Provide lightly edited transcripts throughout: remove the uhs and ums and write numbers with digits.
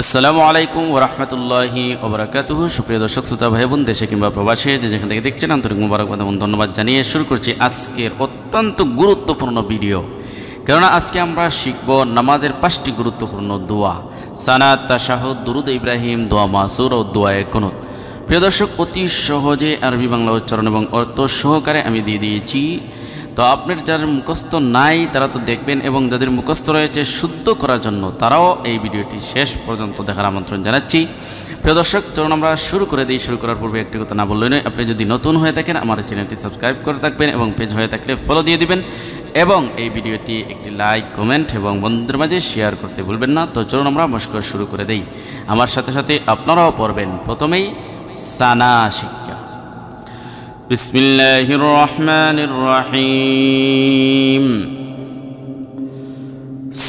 আসসালামু আলাইকুম ওয়া রাহমাতুল্লাহি ওয়া বারাকাতুহু। সুপ্রিয় দর্শক শ্রোতা ভাই বোন, দেশে কিংবা প্রবাসে যে যেখান থেকে দেখছেন, আন্তরিক মোবারকবাদ এবং ধন্যবাদ জানিয়ে শুরু করছি আজকের অত্যন্ত গুরুত্বপূর্ণ ভিডিও। কেননা আজকে আমরা শিখব নামাজের 5টি গুরুত্বপূর্ণ দোয়া: সানাত, তাশাহুদ, দুরুদ ইব্রাহিম, দোয়া মাসুর ও দোয়ায়ে কুনুত। প্রিয় দর্শক, অতি সহজে আরবি বাংলা উচ্চারণ এবং অর্থ সহকারে আমি দিয়ে দিয়েছি। তো আপনার যারা মুখস্থ নাই তারা তো দেখবেন, এবং যাদের মুখস্থ রয়েছে শুদ্ধ করার জন্য তারাও এই ভিডিওটি শেষ পর্যন্ত দেখার আমন্ত্রণ জানাচ্ছি। প্রিয় দর্শক, চলুন আমরা শুরু করে দিই। শুরু করার পূর্বে একটি কথা না বললেই নয়, আপনি যদি নতুন হয়ে থাকেন আমার চ্যানেলটি সাবস্ক্রাইব করে থাকবেন এবং পেজ হয়ে থাকলে ফলো দিয়ে দিবেন, এবং এই ভিডিওটি একটি লাইক, কমেন্ট এবং বন্ধুদের মাঝে শেয়ার করতে ভুলবেন না। তো চলুন আমরা মস্ক শুরু করে দেই। আমার সাথে সাথে আপনারাও পড়বেন। প্রথমেই সানা শিক্ষা। বিসমিল্লাহির রহমানির রহিম।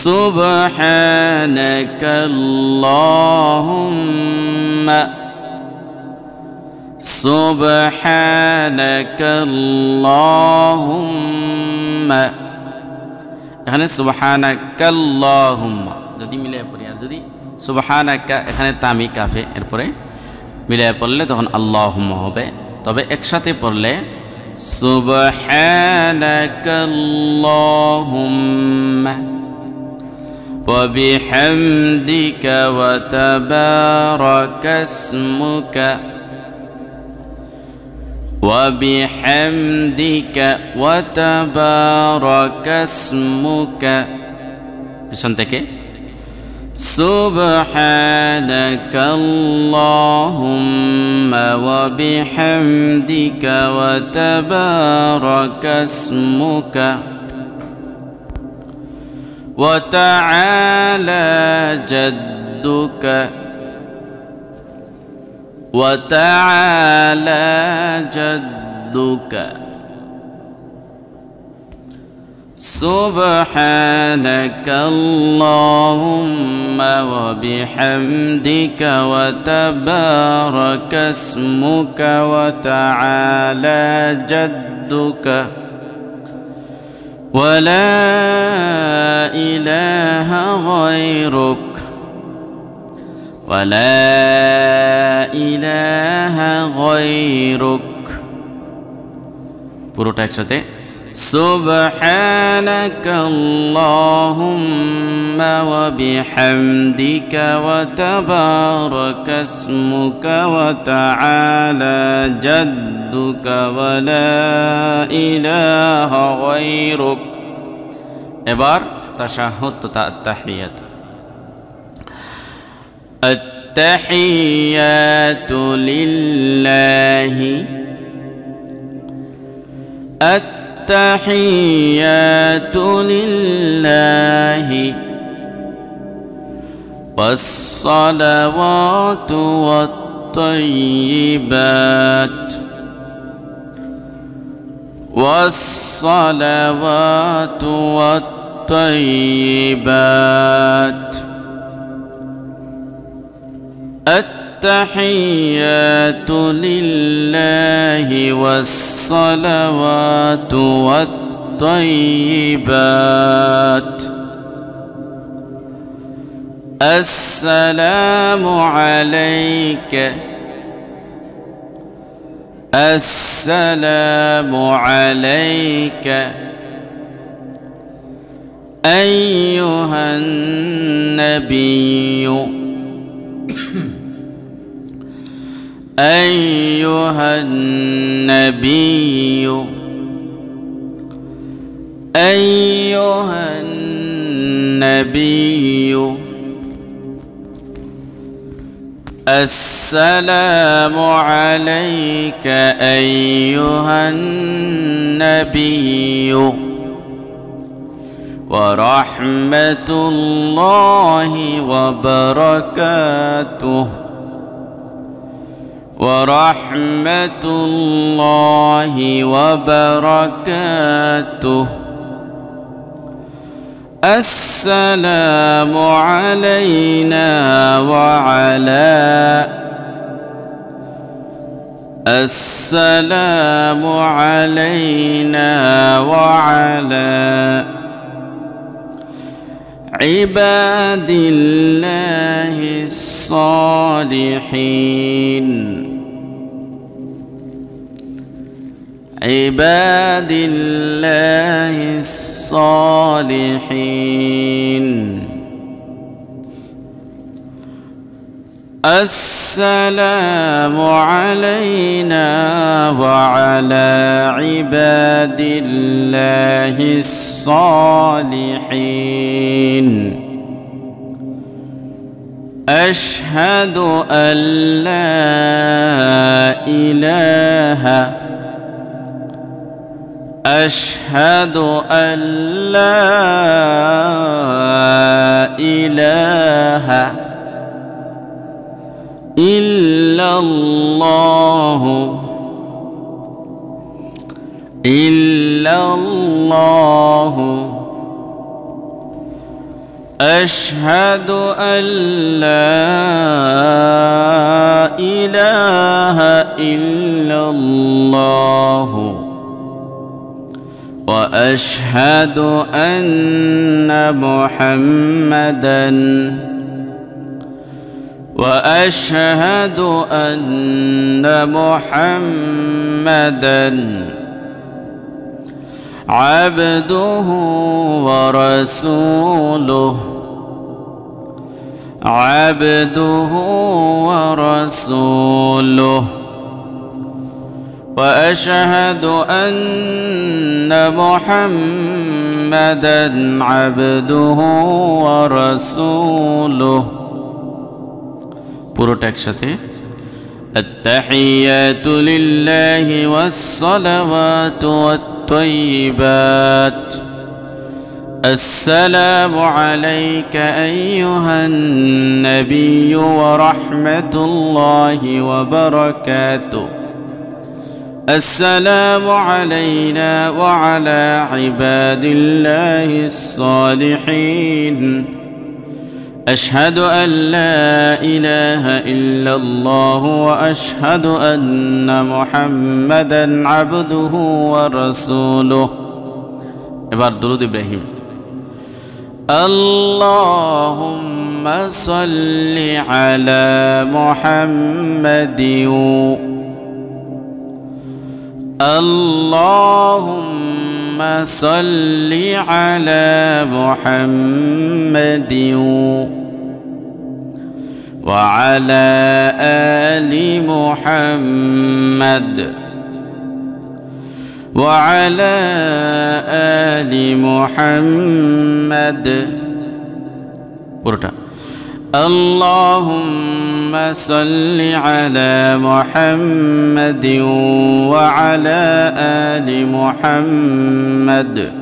সুবহানাকাল্লাহুম্মা সুবহানাকাল্লাহুম্মা। এখানে সুবহানাকাল্লাহুম্মা যদি মিলিয়ে পড়ি, আর যদি সুবহানাকা এখানে তামি কাফে এরপরে মিলিয়ে পড়লে তখন আল্লাহুম্মা হবে। তবে একসাথে পড়লে সুবহানাকাল্লাহুম্মা ওয়া বিহামদিকা ওয়া তাবারাকা ইসমুকা ওয়া বিহামদিকা ওয়া তাবারাকা ইসমুকা। পিছন থেকে সুবহানাকাল্লাহুম্মা ওয়া বিহামদিকা ওয়া তাবারাকা ইসমুকা ওয়া তাআলা জাদ্দুকা ওয়া তাআলা জাদ্দুকা। সুবহানাকাল্লাহুম্মা ওয়া বিহামদিকা ওয়া তাবারাকা ইসমুকা ওয়া তাআলা জাদ্দুকা ওয়া লা ইলাহা গায়রুক ওয়া লা ইলাহা গায়রুক। পুরোটা একসাথে সুবহানাকাল্লাহুম্মা ওয়া বিহামদিকা ওয়া তাবারাকা ইসমুকা ওয়া তাআলা জাদ্দুকা ওয়া লা ইলাহা গায়রুক। এবার তাশাহুদ তথা আত-তাহিয়াত। আত-তাহিয়াতু লিল্লাহি التحيات لله والصلوات والطيبات والصلوات والطيبات. التحيات لله والصلوات والطيبات. السلام عليك السلام عليك أيها النبي أيها النبي أيها النبي. السلام عليك أيها النبي ورحمة الله وبركاته ورحمة الله وبركاته. السلام علينا وعلى السلام علينا وعلى عباد الله الصالحين عباد الله الصالحين السلام علينا وعلى عباد الله الصالحين أشهد أن لا إله أشهد أن لا إله إلا الله أشهد أن لا إله إلا الله وأشهد أن محمدا عبده ورسوله وأشهد أن محمدا عبده ورسوله পুরোটা একসাথে التحيات لله والصلوات والطيبات السلام عليك أيها النبي ورحمة الله وبركاته السلام علينا وعلى عباد الله الصالحين أشهد أن لا إله إلا الله وأشهد أن محمدا عبده ورسوله এবার দুরূদ ইব্রাহিম اللهم صل على محمد اللهم صل على محمد وعلى آل محمد وعلى آل محمد اللهم صل على محمد وعلى آل محمد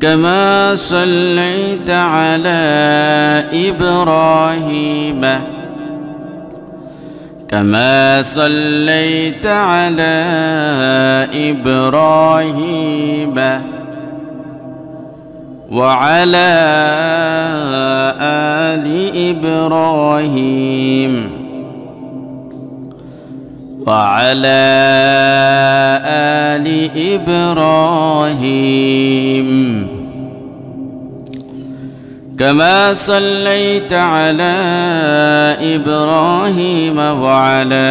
كما صليت على إبراهيم وعلى آل إبراهيم كما صليت على إبراهيم وعلى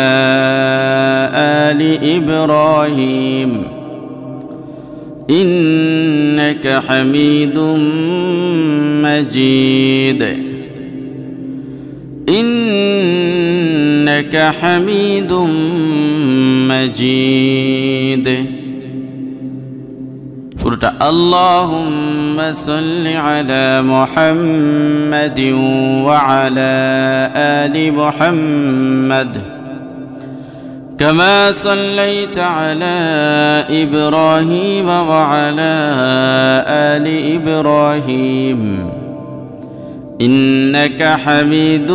آل إبراهيم إنك حميد مجيد اللهم صل على محمد وعلى آل محمد كما صليت على إبراهيم وعلى آل إبراهيم إنك حميد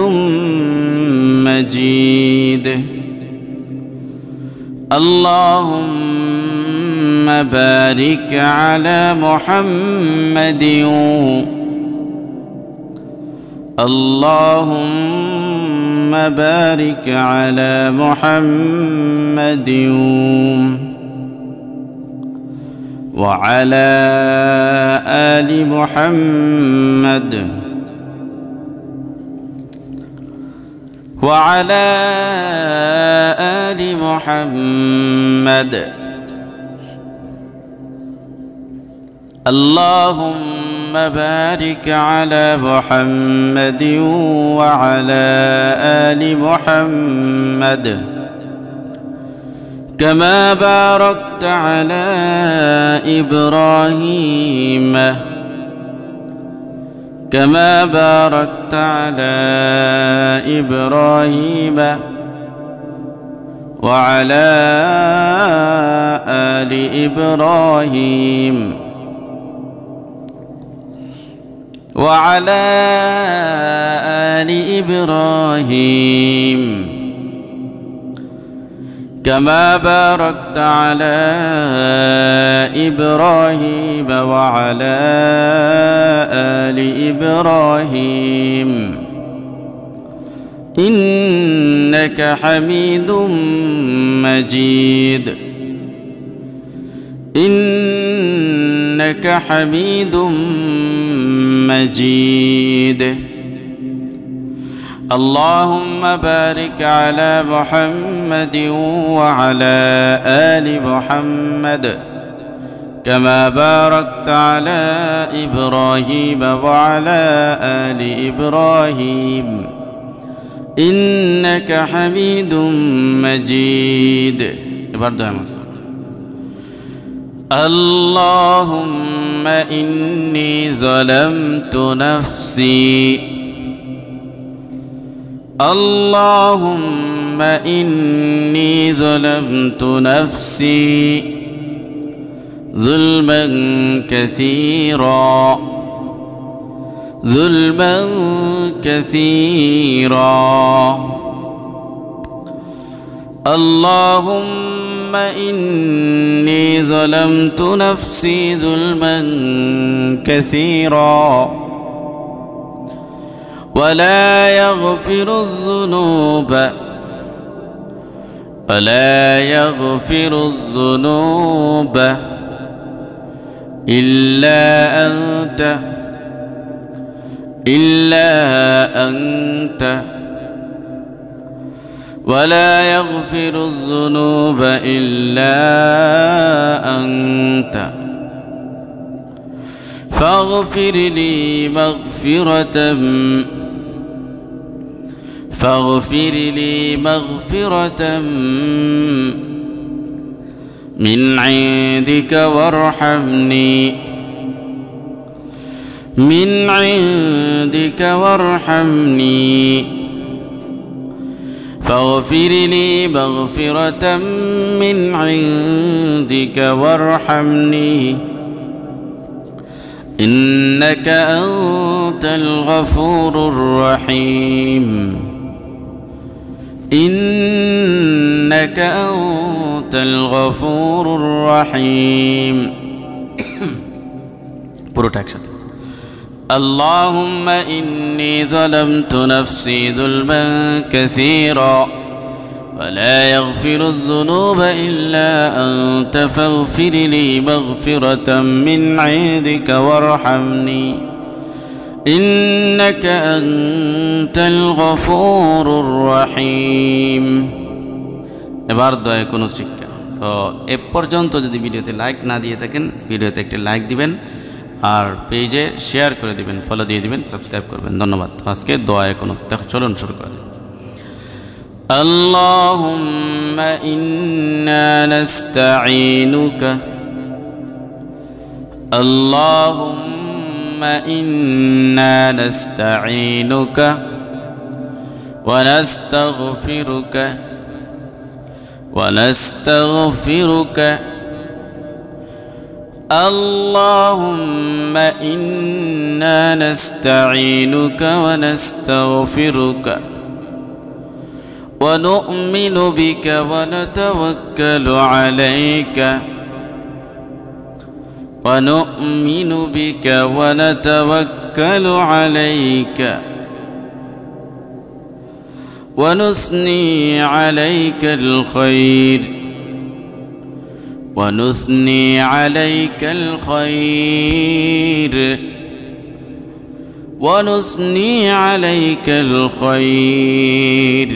مجيد اللهم بارك على محمد اللهم بارك على محمد وعلى آل محمد وعلى آل محمد اللهم بارك على محمد وعلى آل محمد كما باركت على إبراهيم كما باركت على إبراهيم وعلى آل إبراهيم وعلى آل إبراهيم كما باركت على إبراهيم وعلى آل إبراهيم إنك حميد مجيد إنك حميد مجيد اللهم بارك على محمد وعلى آل محمد كما باركت على إبراهيم وعلى آل إبراهيم إنك حميد مجيد اللهم إني ظلمت نفسي اللهم إني ظلمت نفسي ظلما كثيرا ظلما كثيرا اللهم إني ظلمت نفسي ظلما كثيرا ولا يغفر الذنوب إلا أنت ولا يغفر الذنوب إلا أنت فاغفر لي مغفرة من عندك وارحمني فاغفر لي مغفرة من عندك وارحمني إنك أنت الغفور الرحيم إنك أنت الغفور الرحيم اللهم إني ظلمت نفسي ظلما كثيرا ولا يغفر الذنوب إلا أنت فاغفر لي مغفرة من عندك وارحمني إنك أنت الغفور الرحيم এবার দয়া কোনো শিক্ষা তো এ পর্যন্ত যদি ভিডিওতে লাইক না দিয়ে থাকেন ভিডিওতে একটা লাইক দিবেন আর পেজে শেয়ার করে দিবেন ফলো দিয়ে দিবেন সাবস্ক্রাইব করবেন ধন্যবাদ আজকে দয়া কোনো চলুন শুরু করা যাক اللهم إنا نستعينك اللهم إنا نستعينك ونستغفرك اللهم إنا نستعينك ونستغفرك ونؤمن بك ونتوكل عليك ونثني عليك الخير ونثني عليك الخير ونثني عليك الخير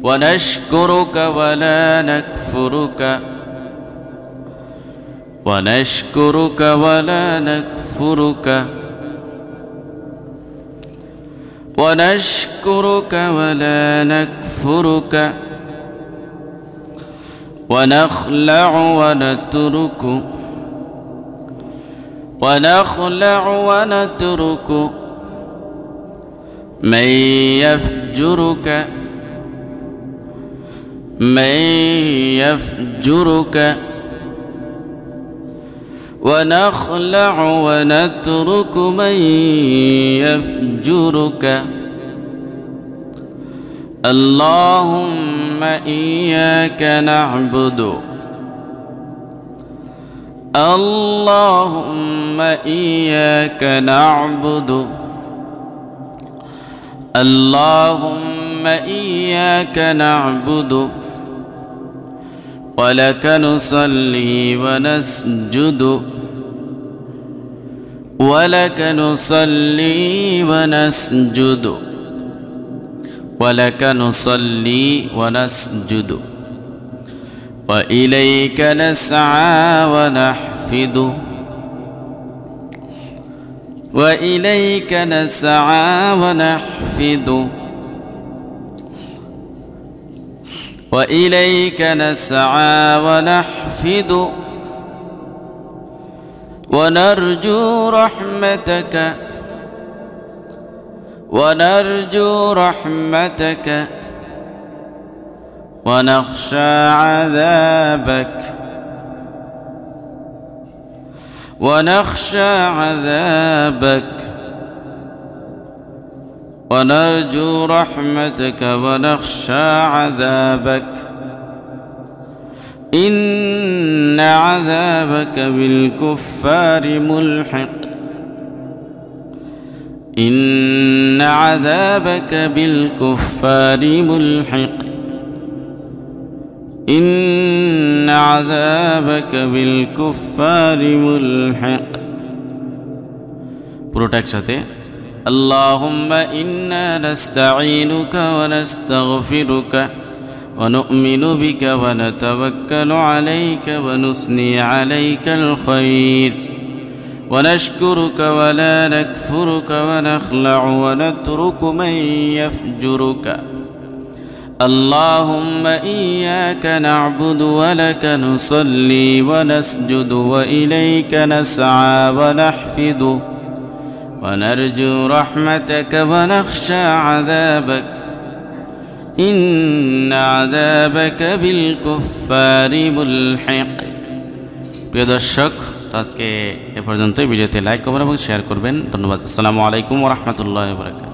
ونشكرك ولا نكفرك ونشكرك ولا نكفرك ونشكرك ولا نكفرك ونخلع ونترك ونخلع ونترك من يفجرك ونخلع ونترك من يفجرك اللهم إياك نعبد اللهم إياك نعبد اللهم إياك نعبد ولك نصلي ونسجد ولك نصلي ونسجد ولك نصلي ونسجد وإليك نسعى ونحفد وإليك نسعى ونحفد وإليك نسعى ونحفد ونرجو رحمتك ونرجو رحمتك ونخشى عذابك ونخشى عذابك ونرجو رحمتك ونخشى عذابك إن عذابك بالكفار ملحق إن عذابك بالكفار ملحق إن عذابك بالكفار ملحق পুরোটা একসাথে اللهم إنا نستعينك ونستغفرك ونؤمن بك ونتوكل عليك ونثني عليك الخير ونشكرك ولا نكفرك ونخلع ونترك من يفجرك اللهم إياك نعبد ولك نصلي ونسجد وإليك نسعى ونحفد ونرجو رحمتك ونخشى عذابك إن عذابك بالكفار ملحق প্রিয় দর্শক আজকে এ পর্যন্তই ভিডিওতে লাইক করবেন এবং শেয়ার করবেন ধন্যবাদ আসসালামু আলাইকুম ওয়া রাহমাতুল্লাহি ওয়া বারাকাতুহু